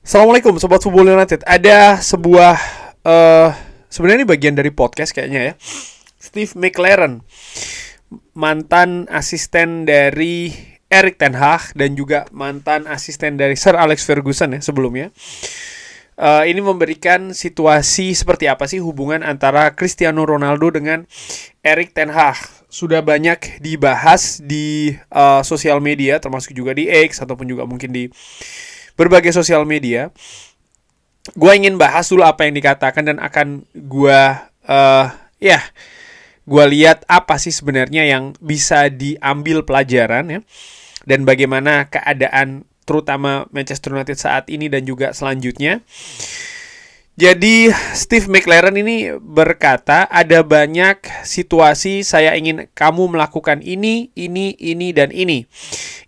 Assalamualaikum Sobat Football United. Ada sebuah sebenarnya ini bagian dari podcast kayaknya ya. Steve McLaren, mantan asisten dari Erik ten Hag dan juga mantan asisten dari Sir Alex Ferguson ya sebelumnya. Ini memberikan situasi seperti apa sih hubungan antara Cristiano Ronaldo dengan Erik ten Hag. Sudah banyak dibahas di sosial media, termasuk juga di X ataupun juga mungkin di berbagai sosial media. Gue ingin bahas dulu apa yang dikatakan dan akan gue lihat apa sih sebenarnya yang bisa diambil pelajaran ya, dan bagaimana keadaan terutama Manchester United saat ini dan juga selanjutnya. Jadi Steve McLaren ini berkata, ada banyak situasi saya ingin kamu melakukan ini, dan ini.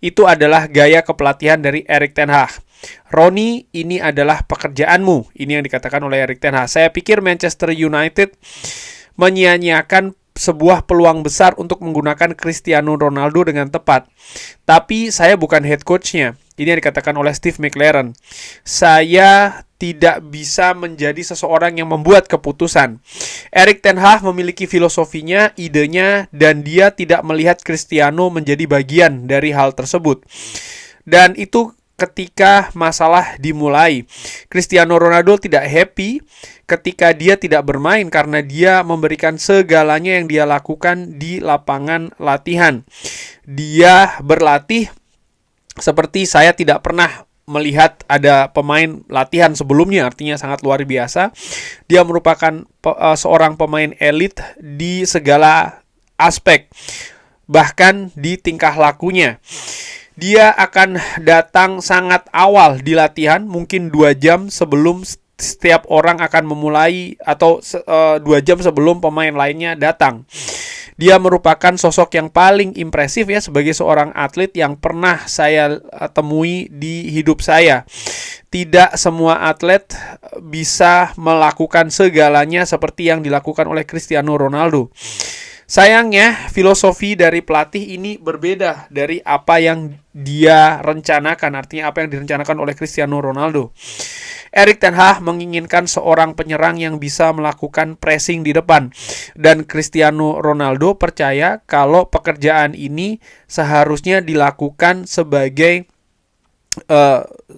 Itu adalah gaya kepelatihan dari Erik ten Hag. Roni, ini adalah pekerjaanmu. Ini yang dikatakan oleh Erik ten Hag. Saya pikir Manchester United menyia-nyiakan sebuah peluang besar untuk menggunakan Cristiano Ronaldo dengan tepat. Tapi saya bukan head coach-nya. Ini yang dikatakan oleh Steve McLaren. Saya tidak bisa menjadi seseorang yang membuat keputusan. Erik ten Hag memiliki filosofinya, idenya, dan dia tidak melihat Cristiano menjadi bagian dari hal tersebut. Dan itu ketika masalah dimulai. Cristiano Ronaldo tidak happy ketika dia tidak bermain karena dia memberikan segalanya yang dia lakukan di lapangan latihan. Dia berlatih seperti saya tidak pernah melihat ada pemain latihan sebelumnya, artinya sangat luar biasa. Dia merupakan seorang pemain elit di segala aspek, bahkan di tingkah lakunya. Dia akan datang sangat awal di latihan, mungkin 2 jam sebelum setiap orang akan memulai, atau 2 jam sebelum pemain lainnya datang. Dia merupakan sosok yang paling impresif ya sebagai seorang atlet yang pernah saya temui di hidup saya. Tidak semua atlet bisa melakukan segalanya seperti yang dilakukan oleh Cristiano Ronaldo. Sayangnya, filosofi dari pelatih ini berbeda dari apa yang dia rencanakan, artinya apa yang direncanakan oleh Cristiano Ronaldo. Erik ten Hag menginginkan seorang penyerang yang bisa melakukan pressing di depan, dan Cristiano Ronaldo percaya kalau pekerjaan ini seharusnya dilakukan sebagai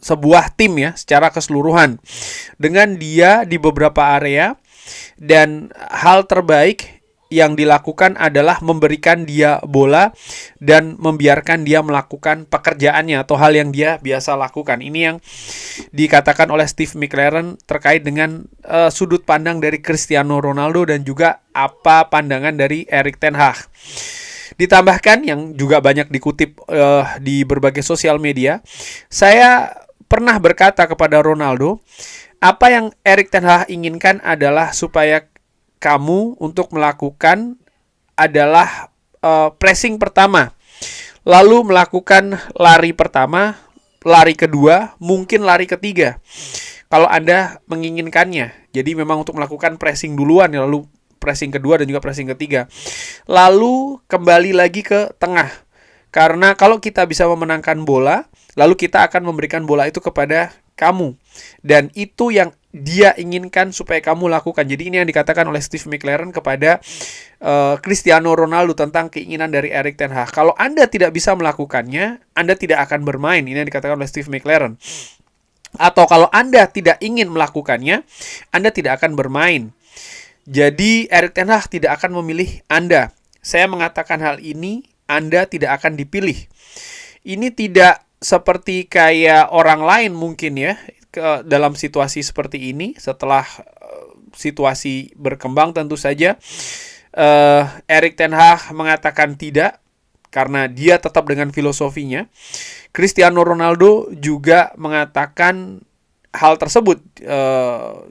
sebuah tim ya secara keseluruhan, dengan dia di beberapa area, dan hal terbaik yang dilakukan adalah memberikan dia bola dan membiarkan dia melakukan pekerjaannya atau hal yang dia biasa lakukan. Ini yang dikatakan oleh Steve McLaren terkait dengan sudut pandang dari Cristiano Ronaldo dan juga apa pandangan dari Erik ten Hag. Ditambahkan yang juga banyak dikutip di berbagai sosial media, saya pernah berkata kepada Ronaldo, apa yang Erik ten Hag inginkan adalah supaya kamu untuk melakukan adalah pressing pertama, lalu melakukan lari pertama, lari kedua, mungkin lari ketiga kalau Anda menginginkannya. Jadi memang untuk melakukan pressing duluan, lalu pressing kedua dan juga pressing ketiga, lalu kembali lagi ke tengah. Karena kalau kita bisa memenangkan bola, lalu kita akan memberikan bola itu kepada kamu, dan itu yang dia inginkan supaya kamu lakukan. Jadi ini yang dikatakan oleh Steve McLaren kepada Cristiano Ronaldo tentang keinginan dari Erik ten Hag. Kalau Anda tidak bisa melakukannya, Anda tidak akan bermain. Ini yang dikatakan oleh Steve McLaren. Atau kalau Anda tidak ingin melakukannya, Anda tidak akan bermain. Jadi Erik ten Hag tidak akan memilih Anda. Saya mengatakan hal ini, Anda tidak akan dipilih. Ini tidak seperti kayak orang lain mungkin ya, dalam situasi seperti ini. Setelah situasi berkembang tentu saja Erik ten Hag mengatakan tidak karena dia tetap dengan filosofinya. Cristiano Ronaldo juga mengatakan hal tersebut.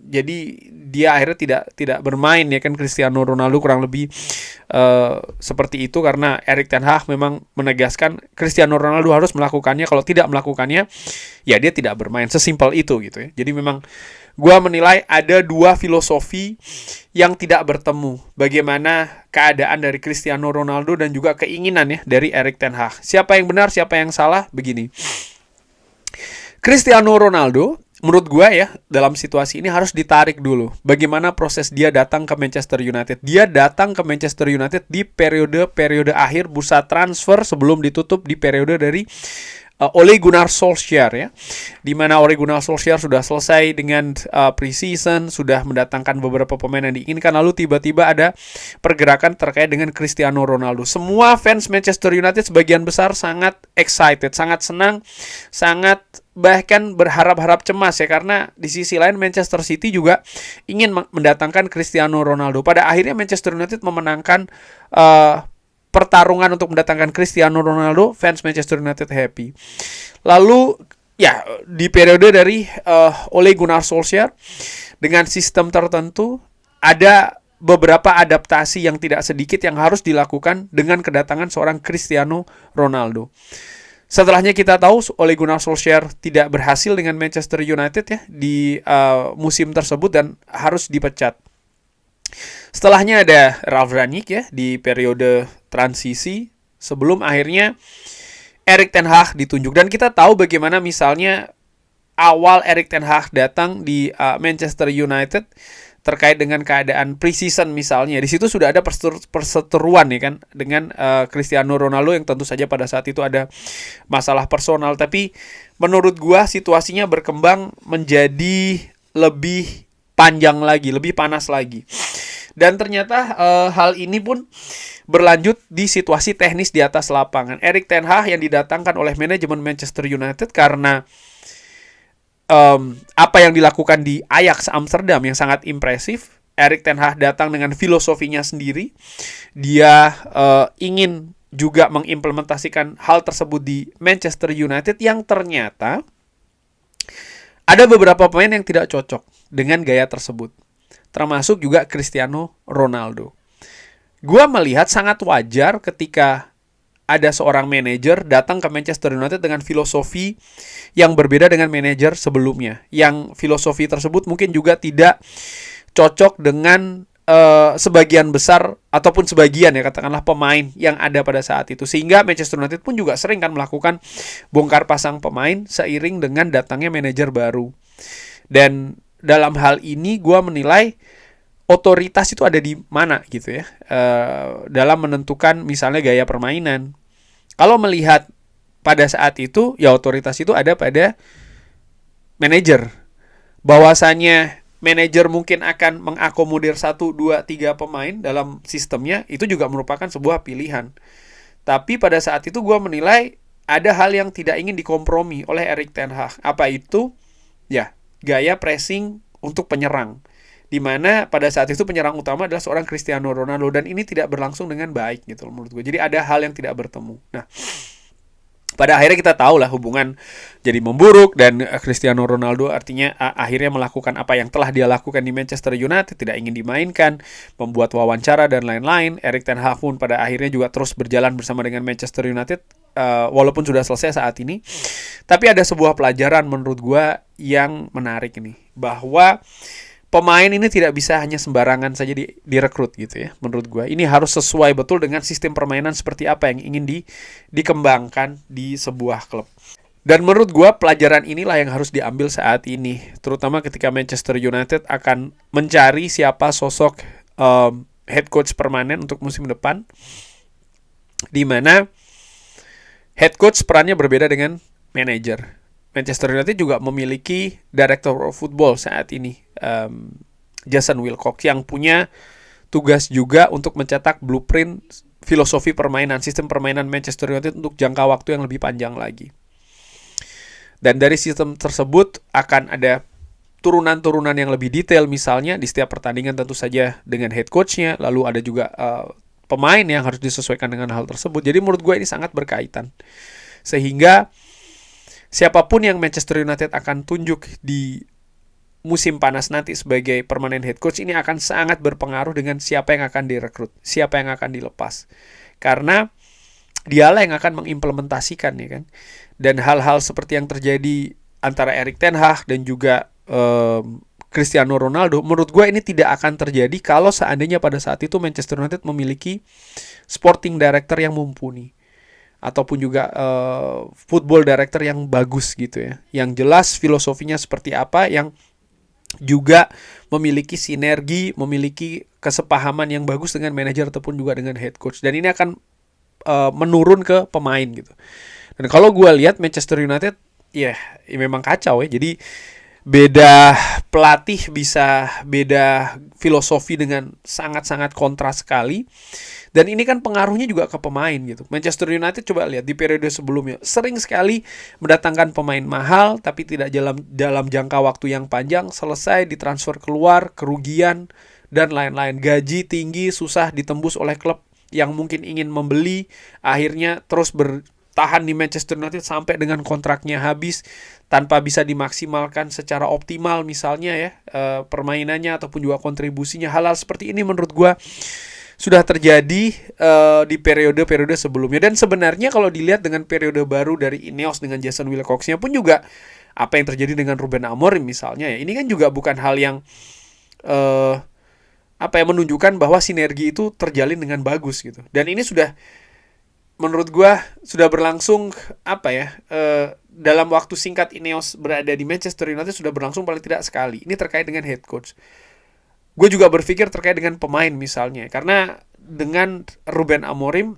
Jadi dia akhirnya tidak bermain ya kan, Cristiano Ronaldo kurang lebih seperti itu, karena Erik ten Hag memang menegaskan Cristiano Ronaldo harus melakukannya, kalau tidak melakukannya ya dia tidak bermain, sesimpel itu gitu ya. Jadi memang gue menilai ada dua filosofi yang tidak bertemu. Bagaimana keadaan dari Cristiano Ronaldo dan juga keinginan ya dari Erik ten Hag. Siapa yang benar, siapa yang salah? Begini, Cristiano Ronaldo menurut gue ya, dalam situasi ini harus ditarik dulu bagaimana proses dia datang ke Manchester United. Dia datang ke Manchester United di periode akhir bursa transfer sebelum ditutup di periode dari Ole Gunnar Solskjaer ya, di mana Ole Gunnar Solskjaer sudah selesai dengan pre-season, sudah mendatangkan beberapa pemain yang diinginkan, lalu tiba-tiba ada pergerakan terkait dengan Cristiano Ronaldo. Semua fans Manchester United sebagian besar sangat excited, sangat senang, sangat bahkan berharap-harap cemas ya, karena di sisi lain Manchester City juga ingin mendatangkan Cristiano Ronaldo. Pada akhirnya Manchester United memenangkan pertarungan untuk mendatangkan Cristiano Ronaldo, fans Manchester United happy. Lalu ya di periode dari Ole Gunnar Solskjaer dengan sistem tertentu ada beberapa adaptasi yang tidak sedikit yang harus dilakukan dengan kedatangan seorang Cristiano Ronaldo. Setelahnya kita tahu Ole Gunnar Solskjaer tidak berhasil dengan Manchester United ya di musim tersebut dan harus dipecat. Setelahnya ada Ralf Rangnick ya di periode transisi sebelum akhirnya Erik ten Hag ditunjuk. Dan kita tahu bagaimana misalnya awal Erik ten Hag datang di Manchester United terkait dengan keadaan pre-season misalnya. Di situ sudah ada perseteruan ya kan dengan Cristiano Ronaldo yang tentu saja pada saat itu ada masalah personal, tapi menurut gua situasinya berkembang menjadi lebih panjang lagi, lebih panas lagi. Dan ternyata hal ini pun berlanjut di situasi teknis di atas lapangan. Erik ten Hag yang didatangkan oleh manajemen Manchester United karena apa yang dilakukan di Ajax Amsterdam yang sangat impresif. Erik ten Hag datang dengan filosofinya sendiri. Dia ingin juga mengimplementasikan hal tersebut di Manchester United yang ternyata ada beberapa pemain yang tidak cocok dengan gaya tersebut, termasuk juga Cristiano Ronaldo. Gua melihat sangat wajar ketika ada seorang manajer datang ke Manchester United dengan filosofi yang berbeda dengan manajer sebelumnya. Yang filosofi tersebut mungkin juga tidak cocok dengan sebagian besar ataupun sebagian ya katakanlah pemain yang ada pada saat itu. Sehingga Manchester United pun juga sering kan melakukan bongkar pasang pemain seiring dengan datangnya manajer baru. Dan dalam hal ini gue menilai otoritas itu ada di mana gitu ya, dalam menentukan misalnya gaya permainan. Kalau melihat pada saat itu ya otoritas itu ada pada manajer. Bahwasanya manajer mungkin akan mengakomodir 1, 2, 3 pemain dalam sistemnya, itu juga merupakan sebuah pilihan. Tapi pada saat itu gue menilai ada hal yang tidak ingin dikompromi oleh Erik ten Hag. Apa itu? Ya, gaya pressing untuk penyerang, di mana pada saat itu penyerang utama adalah seorang Cristiano Ronaldo, dan ini tidak berlangsung dengan baik gitu menurut gue. Jadi ada hal yang tidak bertemu. Nah, pada akhirnya kita tahu lah hubungan jadi memburuk dan Cristiano Ronaldo artinya akhirnya melakukan apa yang telah dia lakukan di Manchester United, tidak ingin dimainkan, membuat wawancara dan lain-lain. Erik ten Hag pun pada akhirnya juga terus berjalan bersama dengan Manchester United walaupun sudah selesai saat ini. Tapi ada sebuah pelajaran menurut gue yang menarik ini, bahwa pemain ini tidak bisa hanya sembarangan saja direkrut gitu ya. Menurut gue ini harus sesuai betul dengan sistem permainan seperti apa yang ingin dikembangkan di sebuah klub. Dan menurut gue pelajaran inilah yang harus diambil saat ini, terutama ketika Manchester United akan mencari siapa sosok head coach permanen untuk musim depan, di mana head coach perannya berbeda dengan manajer. Manchester United juga memiliki Director of Football saat ini, Jason Wilcox, yang punya tugas juga untuk mencetak blueprint filosofi permainan, sistem permainan Manchester United untuk jangka waktu yang lebih panjang lagi. Dan dari sistem tersebut akan ada turunan-turunan yang lebih detail, misalnya di setiap pertandingan tentu saja dengan head coach-nya, lalu ada juga pemain yang harus disesuaikan dengan hal tersebut. Jadi menurut gue ini sangat berkaitan. Sehingga siapapun yang Manchester United akan tunjuk di musim panas nanti sebagai permanent head coach, ini akan sangat berpengaruh dengan siapa yang akan direkrut, siapa yang akan dilepas. Karena dialah yang akan mengimplementasikan ya kan. Dan hal-hal seperti yang terjadi antara Erik ten Hag dan juga Cristiano Ronaldo, menurut gue ini tidak akan terjadi kalau seandainya pada saat itu Manchester United memiliki sporting director yang mumpuni. ataupun juga football director yang bagus gitu ya, yang jelas filosofinya seperti apa, yang juga memiliki sinergi, memiliki kesepahaman yang bagus dengan manajer ataupun juga dengan head coach. Dan ini akan menurun ke pemain gitu. Dan kalau gue lihat Manchester United, ya memang kacau ya. Jadi beda pelatih bisa beda filosofi dengan sangat-sangat kontras sekali. Dan ini kan pengaruhnya juga ke pemain gitu. Manchester United coba lihat di periode sebelumnya sering sekali mendatangkan pemain mahal tapi tidak dalam jangka waktu yang panjang, selesai ditransfer keluar, kerugian dan lain-lain. Gaji tinggi susah ditembus oleh klub yang mungkin ingin membeli, akhirnya terus bertahan di Manchester United sampai dengan kontraknya habis tanpa bisa dimaksimalkan secara optimal misalnya ya permainannya ataupun juga kontribusinya. Hal-hal seperti ini menurut gue sudah terjadi di periode-periode sebelumnya. Dan sebenarnya kalau dilihat dengan periode baru dari Ineos dengan Jason Wilcox-nya pun juga apa yang terjadi dengan Ruben Amorim misalnya ya, ini kan juga bukan hal yang menunjukkan bahwa sinergi itu terjalin dengan bagus gitu. Dan ini sudah menurut gue sudah berlangsung dalam waktu singkat Ineos berada di Manchester United sudah berlangsung paling tidak sekali. Ini terkait dengan head coach. Gue juga berpikir terkait dengan pemain misalnya, karena dengan Ruben Amorim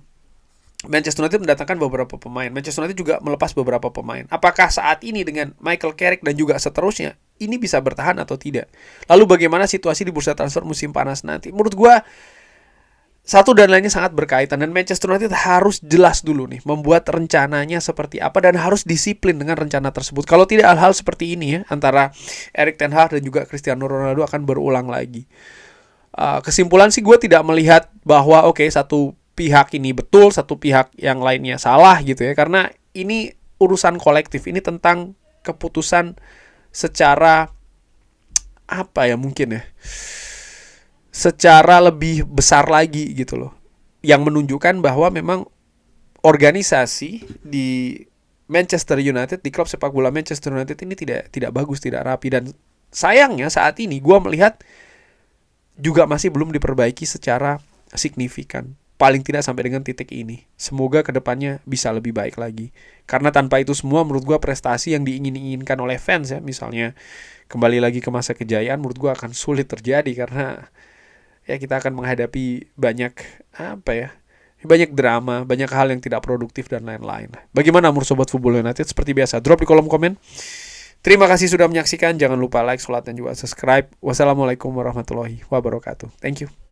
Manchester United mendatangkan beberapa pemain, Manchester United juga melepas beberapa pemain. Apakah saat ini dengan Michael Carrick dan juga seterusnya ini bisa bertahan atau tidak? Lalu bagaimana situasi di bursa transfer musim panas nanti? Menurut gue satu dan lainnya sangat berkaitan, dan Manchester United harus jelas dulu nih membuat rencananya seperti apa dan harus disiplin dengan rencana tersebut. Kalau tidak, hal-hal seperti ini ya antara Erik ten Hag dan juga Cristiano Ronaldo akan berulang lagi. Kesimpulan sih gue tidak melihat bahwa satu pihak ini betul, satu pihak yang lainnya salah gitu ya, karena ini urusan kolektif, ini tentang keputusan secara secara lebih besar lagi gitu loh, yang menunjukkan bahwa memang organisasi di Manchester United, di klub sepak bola Manchester United ini tidak bagus, tidak rapi, dan sayangnya saat ini gue melihat juga masih belum diperbaiki secara signifikan, paling tidak sampai dengan titik ini. Semoga kedepannya bisa lebih baik lagi, karena tanpa itu semua menurut gue prestasi yang diinginkan oleh fans ya, misalnya kembali lagi ke masa kejayaan, menurut gue akan sulit terjadi, karena ya kita akan menghadapi banyak drama, banyak hal yang tidak produktif dan lain-lain. Bagaimana menurut Sobat Football United? Seperti biasa, drop di kolom komen. Terima kasih sudah menyaksikan. Jangan lupa like, share, dan juga subscribe. Wassalamualaikum warahmatullahi wabarakatuh. Thank you.